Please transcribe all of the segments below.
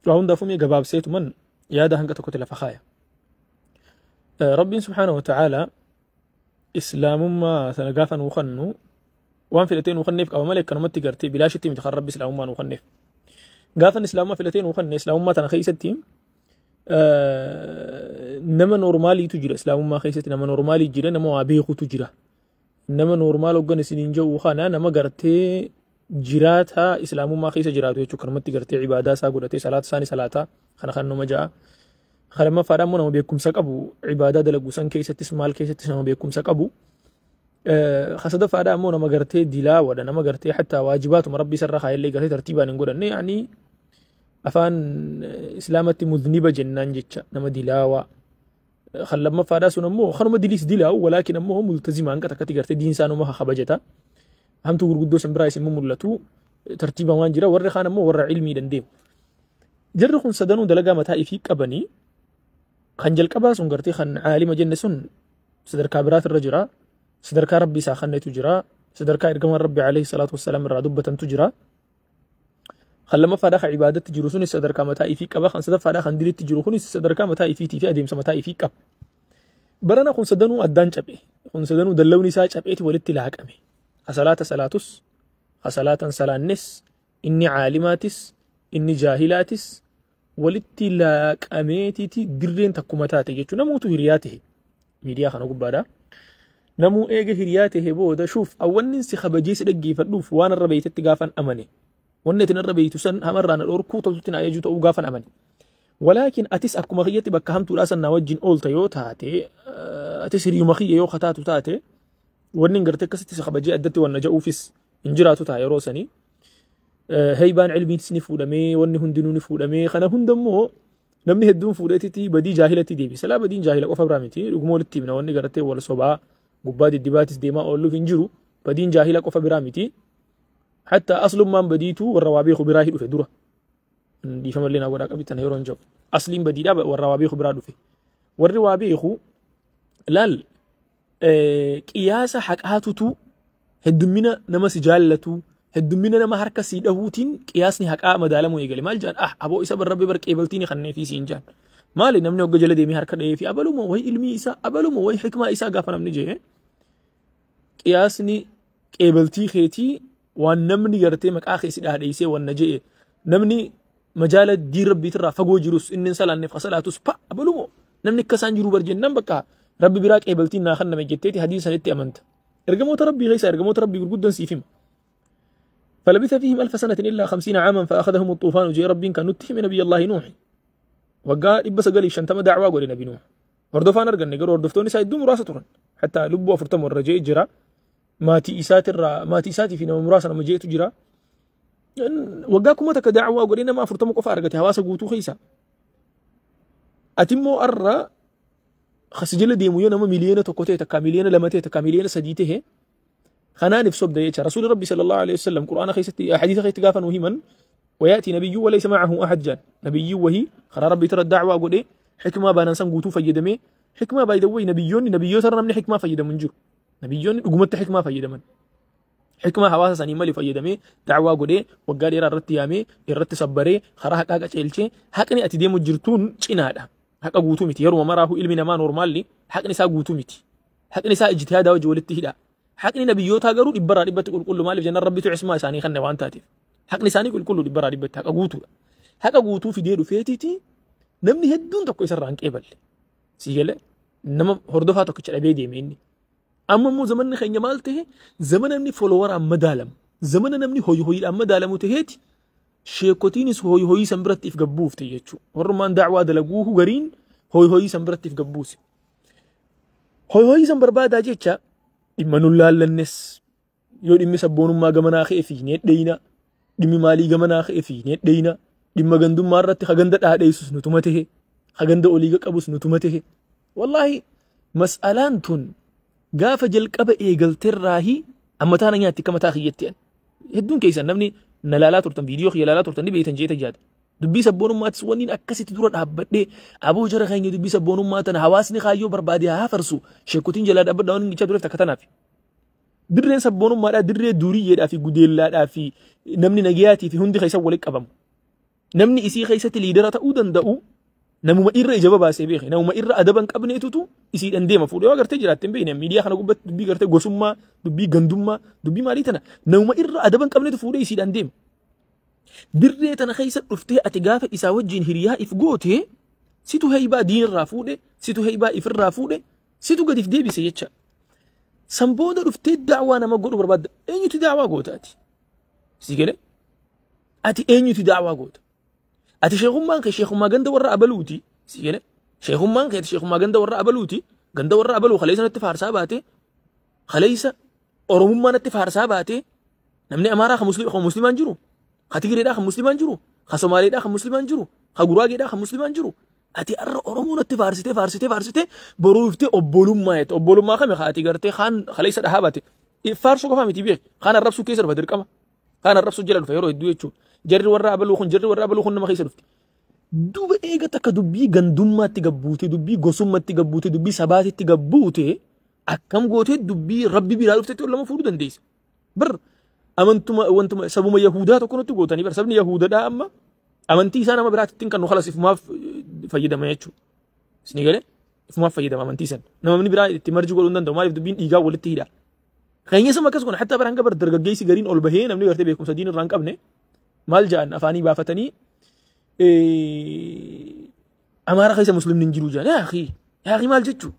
وهون دافومي جباب سيت من يادا هنك تكتل فخايا ربي سبحانه وتعالى إسلام ما سنقافا وخنو وان فلتين وخنف أو ملك كانوا متجرتي بلا شتي متخرب إسلام ما وخنف قافا إسلام ما فلتين وخن إسلام ما تنخيس التيم نما نورمالي تجرى إسلام ما خيست نما نورمالي جرى نما أبيخو تجرى نما نورمال وجن سنين جو وخانا نما قرتي جراتها إسلام ما خيس جراتو يشكر متي قرتي عبادة ساقولتي صلاة ساني صلاة خنا خنو مجا خلا ما فرامو نما بيكم سكابو عبادة دلقو سان كيس تسمال كيس تسمال بيكم سكابو خسد فرامو نما قرتي دلا ولا نما قرتي حتى واجبات مربي سر خايل اللي قرتي ترتيبا نقول يعني أفان إسلامتي مذنبة جنان جتشا نما دلاوة خلا ما فارس نمو خرم دليس دلاو ولكن نمو ملتزم عنك تكتي قرتي دين سانو ما خبجتا هم تقول قدوس برايس مملتو ترتيبا وانجرا ور خان مو ور علمي دنديم جرخون سدنو دلقا متى فيك أبني خنجل كباس قرتي خن عالم جنسون صدر كابرات الرجرا صدر كربي ساخن تجرا صدر كإرجم ربي عليه الصلاة والسلام الرادبة تجرا خلا ما فداخ عبادة تجروسون الصدر كمتى فيك أبا خن صدر فداخ عندي تجروسون الصدر كمتى في تي في أديم سمتى فيك أب برنا خن سدنو أدان شبه خن سدنو دلوني ساج أبيتي ولدت لهك أمي خسالة سلاتس خسالة سلانس إني عالماتس إني جاهلاتس ولدت لهك أميتي تي درين تكمتاتي يجو نمو تهرياته ميديا خنا قبادا نمو إيجا هرياته بودا شوف أول ننسي خبجيس رجي فردوف وانا الربيت التقافا أمني ونت نربي تسن همران الأوركو تلتنا يجوت أوقافا أمني ولكن أتس أكو مخيتي بكهم تراس النواجين أول تيوتا تي أتس ريومخية يو خطاتو تاتي ونن قرتك ستي خبجي أدتي ونجا أوفيس إنجراتو تا يروسني هيبان علمي تسني فودمي وني هندنوني فودمي خنا هندمو نمني هدون فودتي بدي جاهلتي دي بسلا بدين جاهلة وفا برامتي رقمول التيمنا وني قرتي ولا صبا قبادي الدباتس ديما أولو فينجرو بدين جاهلة وفا برامتي حتى أصل من بديتو والروابيخ براهي في درة دي فما لنا وراك أبي تنهيرون جو أصل بديدا والروابيخ برادو في والروابيخ لال قياس حقاتو هدمنا نما سجالتو هدمنا نما حركة سيدهوتين قياسني حقا مدالمو يقلي مال جان أبو إسا بالربي برك إبلتيني خنني في سينجان مالي نمني وقا جلدي مي حركة دي في أبلو مو وهي علمي إسا أبلو مو وهي حكمة إسا قافنا من جيه قياسني إبلتي خيتي وان نمني قرتي مك آخي سيده هديسي وان نجيه نمني مجال دي ربي ترى فقو جروس إن سلان نفصلاتوس با أبلو نمني كسان جرو برجن نم بكا ربي براك إبلتين ناخن نمجتتي حديث هنتي أمنت ارقموت ربي غيسا ارقموت ربي قرقودن سيفهم فلبث فيهم 1000 سنة إلا 50 عاما فأخذهم الطوفان وجي ربي كان نتهم نبي الله نوح وقال إبس قال شنتم دعوة قول نبي نوح وردفان أرقن نقر وردفتوني سايدوم راسة حتى لبوا فرتم الرجاء جرا ماتي إساتي في نوم راسنا مجيت جرا وقاكم تك دعوة قولنا ما فرتم قف أرقتي هواسا قوتو خيسا أتمو أرى خسجل ديمو يونا مليون تقوتي تكا مليون لمتي تكا مليون سديته خناني في صبدا يتشا رسول ربي صلى الله عليه وسلم قرآن خيستي حديث خيست قافا وهما ويأتي نبي وليس معه أحد جان نبي وهي خرا ربي ترى الدعوة قولي حكمة بانسان قوتو فيدمي حكمة بايدوي نبيو ترى نمني حكمة فيدم منجو نبيون قمت حكمة فيدمن حكمة حواسا ساني مالي فيدمي دعوة قولي وقال إرى الرتي يامي الرتي صبري خرا حقا تشيلشي حقني أتدي مجرتون چنادا حقا قوتو متي يرو مراه علمنا ما نورمالي حقني سا قوتو متي حقني سا اجتهاد وجولتي هدا حقني نبيو تاغرو دبرا دبت كل مالي جنة ربي تعسما ساني خن وانتاتي حقني ساني كل دبرا دبت حقا قوتو في ديرو فيتيتي نمني هدون تكو يسر عنك إبل سيجل نما هردوها تكو تشربي دي مني أما مو زمن خيني مالته زمن أمني فولور أم دالم زمن أمني هوي أم دالم وتهيت شيكوتينس هوي سنبرت في جبوف تيجتشو ورمان دعوة دلقوه غرين هوي سنبرت في جبوس هوي سنبرباد أجيتشا إما نلا للنس يود إمي سبون ما جمنا خيفي نيت دينا إمي مالي جمنا خيفي نيت دينا إما جندم مرة خجندت هذا يسوس نتومته خجند أوليجك أبوس نتومته والله مسألة تون قاف جلك أبا إيجل تراهي أما تانا ياتي كما تاخيتين هدون كيسان نمني نلالا تورتن فيديو خيلالا تورتن دي بيتن جيتا جاد دبي سبونو ما تسوانين أكسي تدورت أبدي أبو جرى خيني دبي سبونو ما تن حواسني خايو بربادي هافرسو شيكوتين جلاد أبدا داون نجا دورت تكتنا في درين سبونو ما دا درين دوري يدا في قديل لا في نمني نجياتي في هندي خيسا ولك أبام namni isii keessatti liidara ta'uu danda'u namuma irra ija babaasee beeke namuma irra adaban qabneetutu isiidhaan deema fuudhee agartee jiraatte hin beekne miidiyaa kana gubbatti dubbii gartee gosummaa dubbii gandummaa dubbii maalii tana namuma irra adaban qabneetu fuudhee isiidhaan deema. Dirree tana keessa dhuftee ati gaafa isaa wajjin hiriyaa if gootee situ heeybaa diinirraa fuudhe situ heeybaa ifirraa fuudhe situ gadiif deebise jecha. San booda dhuftee daawwaa nama godhu barbaadda eenyuti daawwaa goota ati si galee ati eenyuti daawwaa goota. Ati sheekummaan kee sheekummaa ganda warra abaluuti si galee sheekummaan kee sheekummaa ganda warra abaluuti ganda warra abaluu kaleessa natti faarsaa baate kaleessa oromummaa natti faarsaa baate namni amaaraa kan muslimaan jiru ka tigireedhaa kan muslimaan jiru ka somaaleedhaa kan muslimaan jiru ka guraageedhaa kan muslimaan jiru ati arra oromoo natti faarsitee boruuftee obbolummaa jette obbolummaa kame ka ati gartee kaan kaleessa dhahaa baate faarsuu qofaa miti beek kaan arrabsuu keessa dhufa dirqama kaan arrabsuu jala dhufa yeroo hedduu jechuudha. Jarri warra abaluu kun nama keessa dhufti. Duuba eega takka dubbii gandummaatti gabbuute dubbii gosummaatti gabbuute dubbii sabaatitti gabbuute akkam gootee dubbii rabbi biraa dhuftetti ol lama fuudhuu dandeessa. Bar amantuma wantuma sabuma Yahudaa tokko nutti gootanii bar sabni Yahudaadhaa amma amantii isaa nama biraattiin kan nu khalas ifumaaf fayyadama jechuudha. Isni galee ifumaaf fayyadama amantii san namni biraa itti marji godhuu hin danda'u maaliif dubbiin dhiigaa walitti hidha. Keenya sama akkas kun hatta baranga bar dargaggeessi gariin ol bahee namni gartee beekumsa diin irraa hin qabne maal ja'an afaanii baafatanii amaara keessa muslimni hin jiru ja'an yaa akhi maal jechuu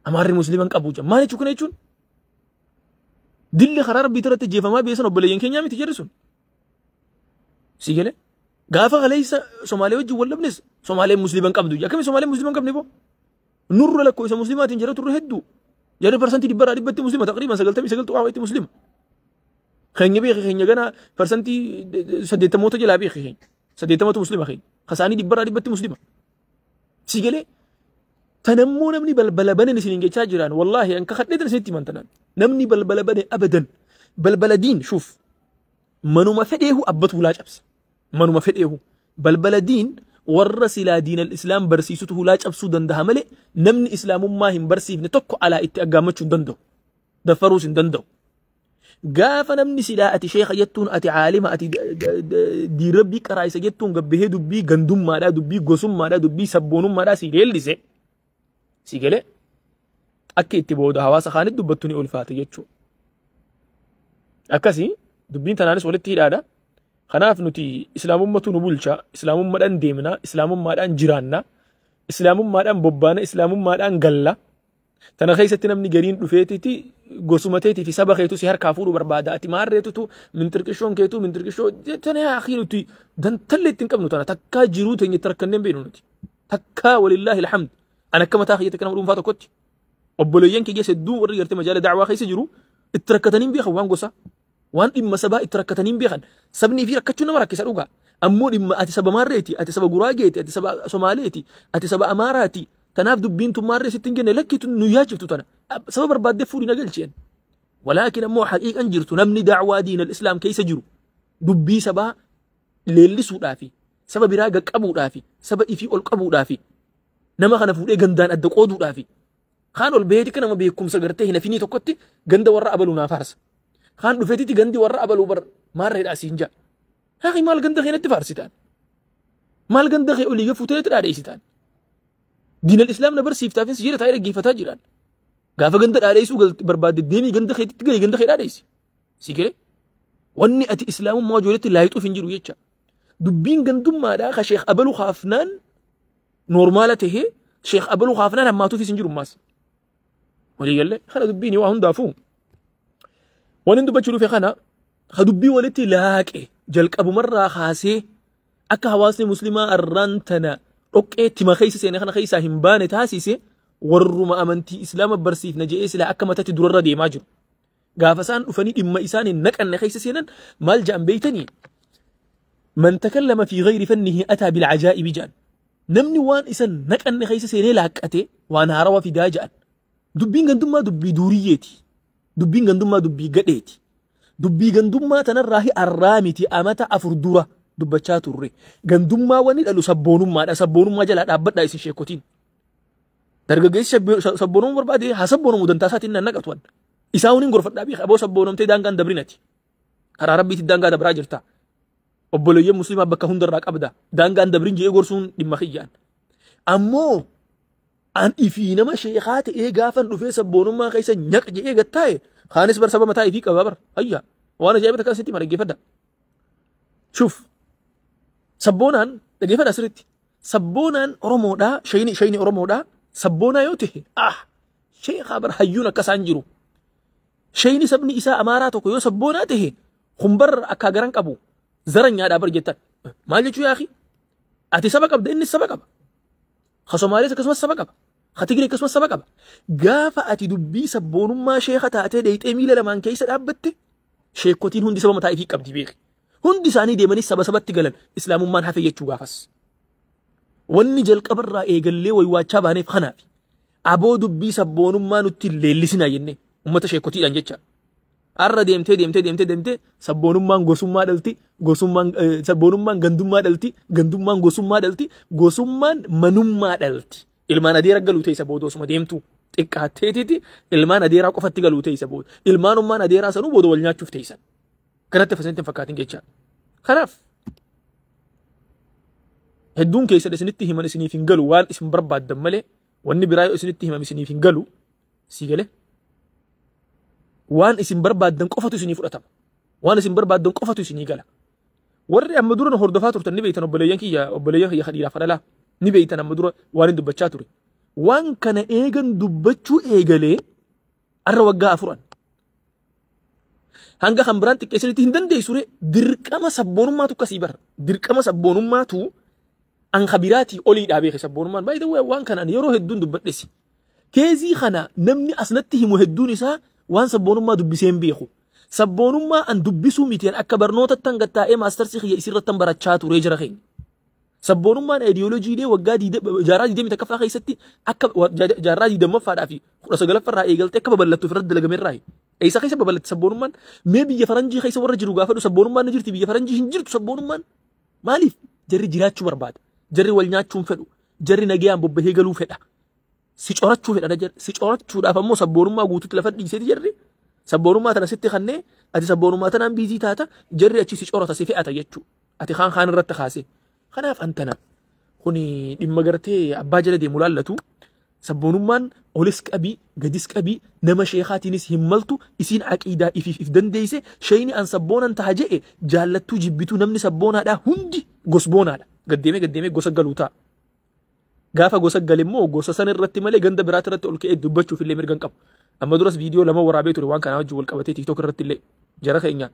amaarri musliman qabu ja'an maal jechuu kana jechuun dilli karaa rabbii irratti jeefamaa beesan obboleeyyan keenyaa miti jedhu sun si galee gaafa kaleessa Somaalee wajjin wal dhabnes Somaalee musliman qabdu akkami Somaalee musliman qabne boo nurra lakkoo isa muslimaatiin jira turre hedduu jarri parsantii dhibbarraa dhibbatti muslima taqriiban 99 muslima. Keenya beekee keenya gana parsantii 80 jalaa beekee keenya 80 muslima keenya kasaanii dhibbarraa dhibbatti muslima. Si galee tanammoo namni balbala bane isin jechaa jiran wallaahi anka kadheetan isinitti himantanaan namni balbala bane abadan balbala diin shuuf manuma fedheehu abbatu hulaa cabsa manuma fedheehu balbala diin warra silaa diin al-islaam barsiisutu hulaa cabsuu danda'a malee namni islaamummaa hin barsiifne tokko alaa itti aggaamachuu hin danda'u daffaruus hin danda'u. Gaafa namni silaa ati sheekha jettuun ati caalima ati diin rabbii qaraayisa jettuun gabbahee dubbii gandummaadhaa dubbii gosummaadhaa dubbii sabboonummaadhaa si leellise si galee akka itti booda hawaasa kaanitti dubbattu ni ulfaate jechuudha. Akkasii dubbiin tanaanis walitti hidhaadha. Kanaaf nuti islaamummaatu nu bulcha islaamummaadhaan deemna islaamummaadhaan jiraanna islaamummaadhaan bobbaana islaamummaadhaan galla. Tana keessatti namni gariin dhufeetiti gosumateetii fi saba keetu si harkaa fuudhu barbaada ati maarreetutu mintirqishoon keetu mintirqishoo tana yaa akhi nuti dantalle ittiin qabnu tana takkaa jiruu teenya itti rakkanneen beenu nuti takkaa walillaahi alhamd ana akka mataa kiyyatti kana dhuunfaa tokkotti obboleeyyan kiyya sedduu warri gartee majaala dacwaa keessa jiru itti rakkataniin beekan waan gosa waan dhimma sabaa itti rakkataniin beekan sabnii fi rakkachuu nama rakkisa dhugaa ammoo dhimma ati saba maarreeti ati saba guraageeti ati saba somaaleeti ati saba amaaraati. Tanaaf dubbiin tummaarree sitti hin jenne lakkitu nu yaachiftu tana saba barbaaddee fuudhi na galcheen walaakin ammoo haqiiqan jirtu namni dacwaa diin al-islaam keessa jiru dubbii sabaa leellisuudhaafi saba biraa gaqqabuudhaafi saba ifii ol qabuudhaafi nama kana fuudhee gandaan adda qooduudhaafi kaan ol beeti kana nama beekumsa gartee hin hafinii tokkotti ganda warra abaluu naaf faarsa kaan dhufeetitti gandi warra abaluu bar maarreedhaa siin jaa haqi maal ganda keenatti faarsitaan maal ganda kee olii gafuuteetti dhaadheessitaan. Diin al-islaam na barsiiftaafis jira taa'ee dhaggeeffataa jiran. Gaafa ganda dhaadheessuu barbaadde deemii ganda keetitti galee ganda kee dhaadheessi. Si galee wanni ati islaamummaa ijoolletti laayixuuf hin jiru jecha. Dubbiin gandummaadhaa ka sheekh abaluu kaafnaan noormaala tahee sheekh abaluu kaafnaan hammaatuufis hin jiru ammaas. Walii galee kana dubbiin waa hundaafuu. Wanni dubbachuu dhufe kana ka dubbii walitti laaqe jalqabumarraa kaasee akka hawaasni muslimaa arraan tana dhoqqee tima keessa seenee kana keessaa hin baane taasise warruma amantii islaama barsiifna je'ee silaa akka matatti durarra deemaa jiru. Gaafa isaan dhufanii dhimma isaan hin naqanne keessa seenan maal ja'an beeytanii man takallama fi ghayri fannihi ataa bilcajaa'ibi ja'an namni waan isan naqanne keessa seenee laaqqate waan haarawaa fidaa ja'an. Dubbiin gandummaa dubbii duuriyyeeti. Dubbiin gandummaa dubbii gadheeti. Dubbii gandummaa tanarraa arraa miti amata 4 dura. Dubbachaa turre gandummaa wani dhalu sabboonummaadha sabboonummaa jalaa dhaabbadhaa isin sheekotiin dargaggeessi sabboonummaa barbaade haa sabboonumuu dantaa isaatiin nan naqatu waan isaa waniin gorfadhaa beeka aboo sabboonumtee daangaan dabrinati karaa rabbiitti daangaa dabraa jirta obboleeyyan muslimaa bakka hundarraa qabda daangaan dabrin jee gorsuun dhimma kiyyaan ammoo an ifii nama sheekaa ta'ee gaafan dhufee sabboonummaa keessa nyaq jee gattaa'e kaanis bar saba mataa ifii qabaa bar hayya waan ajaa'ibata akkasitti dhaggeeffadha shuf sabboonaan dhaggeeffadha sirritti sabboonaan oromoodhaa shayni oromoodhaa sabboonaa yoo ta'e sheekaa bar hayyuun akkasaan jiru shayni sabni isaa amaaraa tokko yoo sabboonaa ta'e humbar akka garan qabu zaran nyaadhaa bar jettan maal jechuu yaa akhi ati saba qabda inni saba qaba ka Somaalees akkasumas saba qaba ka Tigree akkasumas saba qaba gaafa ati dubbii sabboonummaa sheeka taatee deeyxee miila lamaan keessa dhaabbatte sheekotiin hundi saba mataa ifii qabdi beeki hundi isaanii deemanii saba sabatti galan islaamummaan hafe jechuu gaafas wanni jalqabarraa eegallee waywaachaa baaneef kanaaf aboo dubbii sabboonummaa nutti leellisinaa jennee ummata sheekotiidhaan jecha arra deemtee sabboonummaan gosummaa dhalti sabboonummaan gandummaa dhalti gandummaan gosummaa dhalti gosummaan manummaa dhalti ilmaan adeera galuu ta'e sabooda osuma deemtu xiqqaatteetiti ilmaan adeeraa qofatti galuu ta'e sabooda ilmaanummaan adeeraa sanuu booda wal nyaachuuf ta'e san kanatti fasentiin fakkaatiin jechaa kanaaf hedduun keessan isinitti himan isiniif hin galu waan isin barbaaddan malee wanni biraa yoo isinitti himan isiniif hin galu sii galee waan isin barbaaddan qofatu isinii fudhatama waan isin barbaaddan qofatu isinii gala warri amma dura hordofaa turtan ni beeytan obboleeyyan kiyya khadiiraaf dhalaa ni beeytan amma dura waan hin dubbachaa ture waan kana eegan dubbachuu eegalee arra waggaa afuran hanga kan biraan xiqqeessanitti hin dandeessure dirqama sabboonummaatu akkasii bara dirqama sabboonummaatu an khabiraatii olii dhaabee sabboonummaan baay'ee waan kanaan yeroo hedduun dubbadhesi keezii kana namni asnatti himu hedduun isaa waan sabboonummaa dubbiseen beeku sabboonummaa an dubbisuu mitiin akka barnootatti hangattaa'ee maastarsi kiyya isirratti barachaa ture jira keenya sabboonummaan ideoloojiilee waggaa jaarraa 21ffaa keessatti akka jaarraa 20ffaadhaa fi 19ffaarraa eegaltee akka babal'attu irratti dalagameerraa eessa keessa babal'atti sabboonummaan mee biyya faranjii keessa warra jiru gaafadhu sabboonummaan ni jirti biyya faranjii hin jirtu sabboonummaan maaliif jarri jiraachuu barbaada jarri wal nyaachuun fedhu jarri nagayaan bobbahee galuu fedha si corachuu fedha jarri si corachuudhaaf ammoo sabboonummaa guutuutti lafa dhiiseeti jarri sabboonummaa tana sitti kannee ati sabboonummaa tanaan biizii taata jarri achi si corata si fe'ata jechuu ati kaan irratti kaasee kanaaf antana kuni dhimma gartee abbaa jala deemu laallatu sabboonummaan olis qabii gadis qabii nama sheekaatiinis hin maltu isiin aqiidaa if dandeeyse shayni an sabboonan taha je'e jaallattuu jibbituu namni sabboonaadhaa hundi gosboonaadha gaddeemee gosa galuu ta'a gaafa gosa gale immoo gosa san irratti malee ganda biraati irratti ol ka'ee dubbachuuf illee mirgan qabu amma duras viidiyoo lama waraabee ture waan kanaa wajjin wal qabatee tiktok irratti illee jara keenya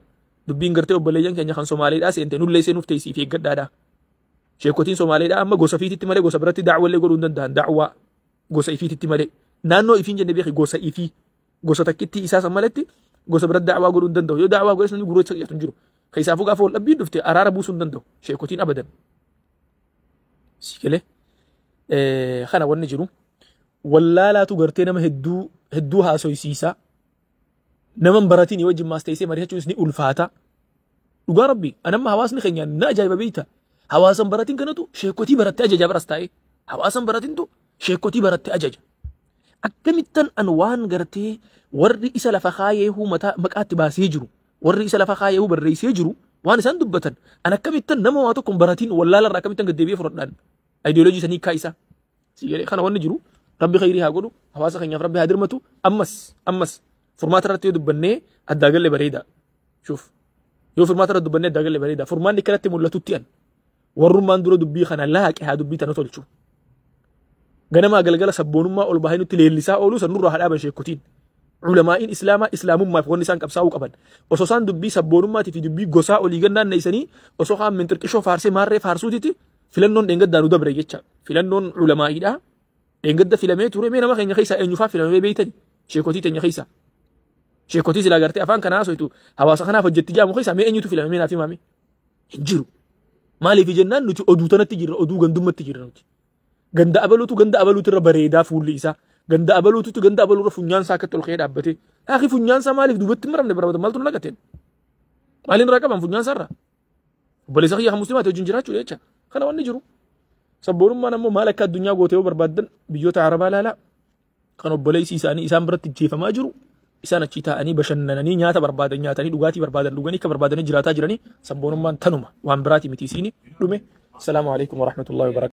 dubbiin gartee obboleeyyan keenya kan Somaaleedhaa seente nullee seenuuf teessiif eeggadhaadhaa sheekotiin Somaaleedhaa amma gosa ifiititti malee gosa biratti daawwallee godhuu hin danda'an daawwaa gosa ifiititti malee naannoo ifiin jenne beeki gosa ifii gosa takkitti isaa san maletti gosa biratti daawwaa godhuu hin danda'u yoo daawwaa godhe sanni gurraacha qiyatu hin jiru keessaafuu gaafa wal dhabbiin dhufte araara buusuu hin danda'u sheekotiin abadan sigalee kana wanni jiru wallaalaatu gartee nama hedduu haasoysiisaa nama baratiin wajjin maas ta'isee mari'achuunis ni ulfaata dhugaa rabbi anamma hawaasni keenya na ajaa'iba beeyta hawaasan baratiin kanatu sheekotii barattee ajaja baras taa'e hawaasan baratiin tu sheekotii barattee ajaja akkamittan an waan gartee warri isa lafa kaayeehuu maqaatti baasee jiru warri isa lafa kaayeehuu barreessee jiru waan isaan dubbatan an akkamittan nama waa tokko baratiin wallaalarraa akkamittan gaddeebi'ee fudhadhaan ideoloojii sanii kaa'isaa kana wanni jiru rabbi khayrii haa godhu hawaasa keenyaaf rabbi haa dirmatu ammas furmaata irratti yoo dubbannee addaa galle bareeda shuuf yoo furmaata irratti dubbannee addaa galle bareeda furmaanni kanatti mul'atutti an warrummaan dura dubbii kana laaqe haa dubbii tana tolchu ganamaa galgala sabboonummaa ol bahee nutti leellisaa ooluu sanurraa haa dhaaban sheekotiin ulamaa'iin islaamaa islaamummaaf wanni isaan qabsaa'uu qaban osoo isaan dubbii sabboonummaatii fi dubbii gosaa olii gannaan neeysanii osoo kaan minxirqishoo faarsee maarree faarsuutiti filannoon dheengaddaa nu dabre jecha filannoon ulamaa'iidhaa dheengadda filamee ture mee nama keenya keessaa eenyufaa filamee beeytani sheekotii teenya keessaa sheekotii silaa gartee afaan kanaa soitu hawaasa kanaaf hojjetti jaamu keessaa mee eenyutu filamee naaf himaame hin jiru maaliif jennaan nuti oduu tanatti jirra oduu gandummatti jirra nuti ganda abaluutu irra bareedaa fuulli isaa ganda abaluutu ganda abaluurra funyaan isaa akkatti ol ka'ee dhaabbate akhi funyaan isaa maaliif duubatti maramne barbaada maaltu nagateen maaliin irraa qaban funyaan isaa irraa obboleessa kiyya kan muslimaati wajjin jiraachuu jecha kana wanni jiru sabboonummaan ammoo maal akka addunyaa gootee barbaaddan biyyoota arabaa laalaa kan obboleessi isaanii isaan biratti jeefamaa jiru isaan achi taa'anii bashannananii nyaata barbaadan nyaatanii dhugaatii barbaadan dhuganii akka barbaadanii jiraataa jiranii sabboonummaan tanuma waan biraati miti isiini dhume. Salaamu alaikum warahmatullahi wabarakatuh.